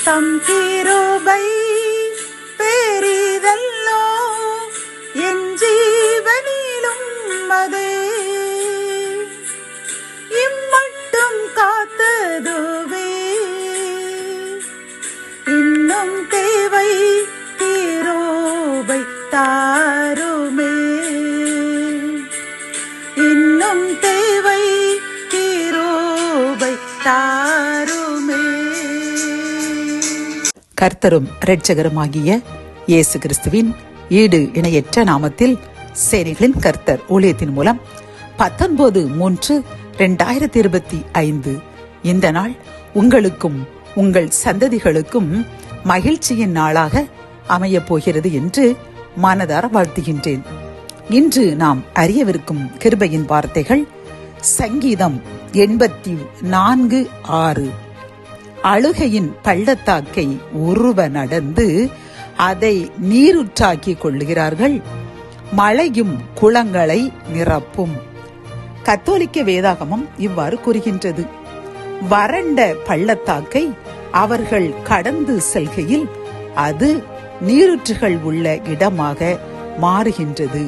தம் கிருபை பெரிதல்லோ என் ஜீவனிலும் அதே இம்மட்டும் காத்ததுவே இன்னும் தேவை கிருபை தாருமே இன்னும் தேவை கிருபை தாருமே. கர்த்தரும் இரட்சகருமாகிய இயேசு கிறிஸ்துவின் ஈடு இணையற்ற நாமத்தில் சேனைகளின் கர்த்தர் ஊழியத்தின் மூலம் 19/3/2025 இந்த நாள் உங்களுக்கும் உங்கள் சந்ததிகளுக்கும் மகிழ்ச்சியின் நாளாக அமையப் போகிறது என்று மனதார வாழ்த்துகின்றேன். இன்று நாம் அறியவிருக்கும் கிருபையின் வார்த்தைகள் சங்கீதம் 84:6. அழுகையின் பள்ளத்தாக்கை உருவ நடந்து அதை நீருற்றாக்கிக் கொள்ளுகிறார்கள், மழையும் குளங்களை நிரப்பும். கத்தோலிக்க வேதாகமம் இவ்வாறு கூறுகின்றது. வறண்ட பள்ளத்தாக்கை அவர்கள் கடந்து செல்கையில் அது நீரூற்றுகள் உள்ள இடமாக மாறுகின்றது.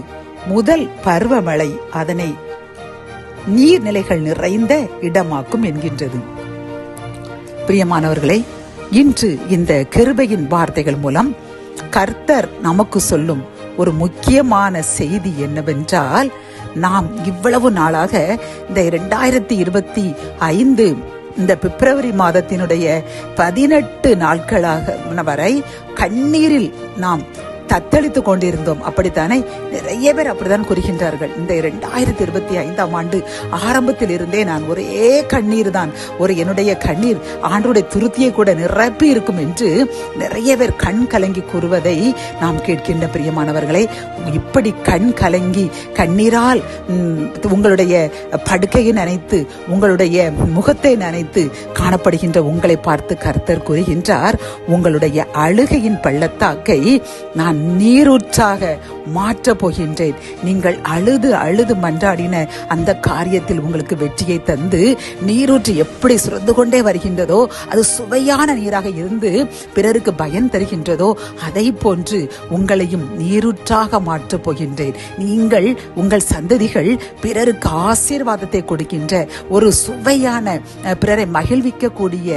முதல் பருவமழை அதனை நீர்நிலைகள் நிறைந்த இடமாக்கும் என்கின்றது. பிரியமானவர்களே, இன்று இந்த கிருபையின் வார்த்தைகள் மூலம் கர்த்தர் நமக்கு சொல்லும் ஒரு முக்கியமான செய்தி என்னவென்றால், நாம் இவ்வளவு நாளாக இந்த 2025 இந்த பிப்ரவரி மாதத்தினுடைய 18 நாட்களாக வரை கண்ணீரில் நாம் தத்தளித்துக் கொண்டிருந்தோம். அப்படித்தானே? நிறைய பேர் அப்படித்தான் கூறுகின்றார்கள். இந்த 2025 ஆண்டு ஆரம்பத்தில் இருந்தே நான் ஒரே கண்ணீர் தான், என்னுடைய கண்ணீர் ஆண்டோடைய துருத்தியை கூட நிரப்பி இருக்கும் என்று நிறைய பேர் கண் கலங்கி கூறுவதை நாம் கேட்கின்ற பிரியமானவர்களே, இப்படி கண் கலங்கி கண்ணீரால் உங்களுடைய படுக்கையை நினைத்து உங்களுடைய முகத்தை நினைத்து காணப்படுகின்ற உங்களை பார்த்து கர்த்தர் கூறுகின்றார், உங்களுடைய அழுகையின் பள்ளத்தாக்கை நான் நீரூற்றாக மாற்றப் போகின்றேன். நீங்கள் அழுது அழுது மன்றாடின அந்த காரியத்தில் உங்களுக்கு வெற்றியை தந்து நீரூற்று எப்படி சுரந்து கொண்டே வருகின்றதோ, அது சுவையான நீராக இருந்து பிறருக்கு பயன் தருகின்றதோ, அதை போன்று உங்களையும் நீரூற்றாக மாற்றப் போகின்றேன். நீங்கள் உங்கள் சந்ததிகள் பிறருக்கு ஆசீர்வாதத்தை கொடுக்கின்ற ஒரு சுவையான, பிறரை மகிழ்விக்கக்கூடிய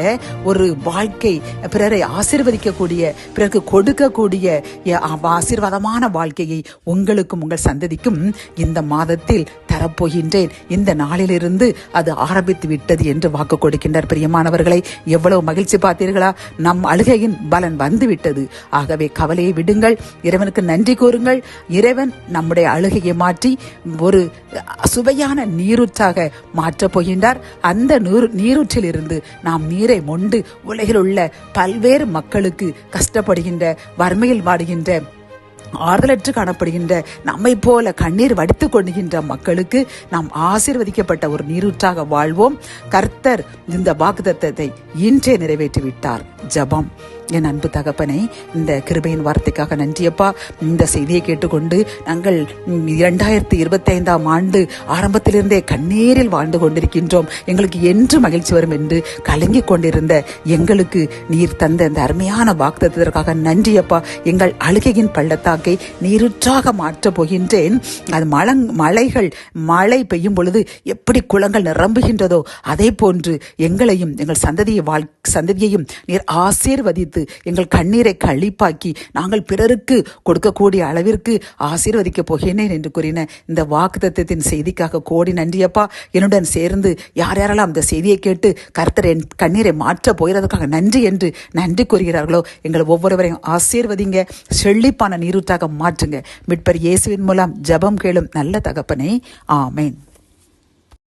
ஒரு வாழ்க்கை, பிறரை ஆசீர்வதிக்கக்கூடிய, பிறருக்கு கொடுக்கக்கூடிய ஆசீர்வாதமான வாழ்க்கையை உங்களுக்கும் உங்கள் சந்ததிக்கும் இந்த மாதத்தில் தரப்போகின்றேன். இந்த நாளிலிருந்து அது ஆரம்பித்து விட்டது என்று வாக்கு கொடுக்கின்றார். பிரியமானவர்களை, எவ்வளவு மகிழ்ச்சி பார்த்தீர்களா? நம் அழுகையின் பலன் வந்து விட்டது. ஆகவே கவலையை விடுங்கள், இறைவனுக்கு நன்றி கூறுங்கள். இறைவன் நம்முடைய அழுகையை மாற்றி ஒரு சுவையான நீரூற்றாக மாற்றப் போகின்றார். அந்த நீரூற்றில் இருந்து நாம் நீரை மொண்டு உலகில் உள்ள பல்வேறு மக்களுக்கு கஷ்டப்படுகின்ற, வறுமையில் வாடுகின்ற, ஆறுதலற்று காணப்படுகின்ற, நம்மை போல கண்ணீர் வடித்துக் கொண்டுகின்ற மக்களுக்கு நாம் ஆசீர்வதிக்கப்பட்ட ஒரு நீரூற்றாக வாழ்வோம். கர்த்தர் இந்த வாக்குத்தத்தத்தை இன்றே நிறைவேற்றிவிட்டார். ஜெபம். என் அன்பு தகப்பனே, இந்த கிருபையின் வார்த்தைக்காக நன்றியப்பா. இந்த செய்தியை கேட்டுக்கொண்டு நாங்கள் 2025 ஆண்டு ஆரம்பத்திலிருந்தே கண்ணீரில் வாழ்ந்து கொண்டிருக்கின்றோம். எங்களுக்கு என்று மகிழ்ச்சி வரும் என்று கலங்கிக் கொண்டிருந்த எங்களுக்கு நீர் தந்த இந்த அருமையான வாக்குத்தத்தத்திற்காக நன்றியப்பா. எங்கள் அழுகையின் பள்ளத்தாக்கை நீரூற்றாக மாற்றப் போகின்றேன். அது மழை பெய்யும் பொழுது எப்படி குளங்கள் நிரம்புகின்றதோ அதே போன்று எங்களையும் எங்கள் சந்ததியையும் நீர் ஆசீர்வதித்து எங்கள் கண்ணீரை கழிப்பாக்கி நாங்கள் பிறருக்கு கொடுக்கக்கூடிய அளவிற்கு ஆசீர்வதிக்கப் போகிறேன் என்று கூறின இந்த வாக்குத்தத்தத்தின் செய்திக்காக கோடி நன்றியப்பா. என்னுடன் சேர்ந்து யாரெல்லாம் அந்த செய்தியை கேட்டு கர்த்தர் என் கண்ணீரை மாற்ற போகிறதுக்காக நன்றி என்று நன்றி கூறுகிறார்களோ, எங்கள் ஒவ்வொருவரையும் ஆசீர்வதிங்க, செழிப்பான நீரூற்றாக மாற்றுங்க. மீட்பர் இயேசுவின் மூலம் ஜெபம் கேளும் நல்ல தகப்பனே, ஆமேன்.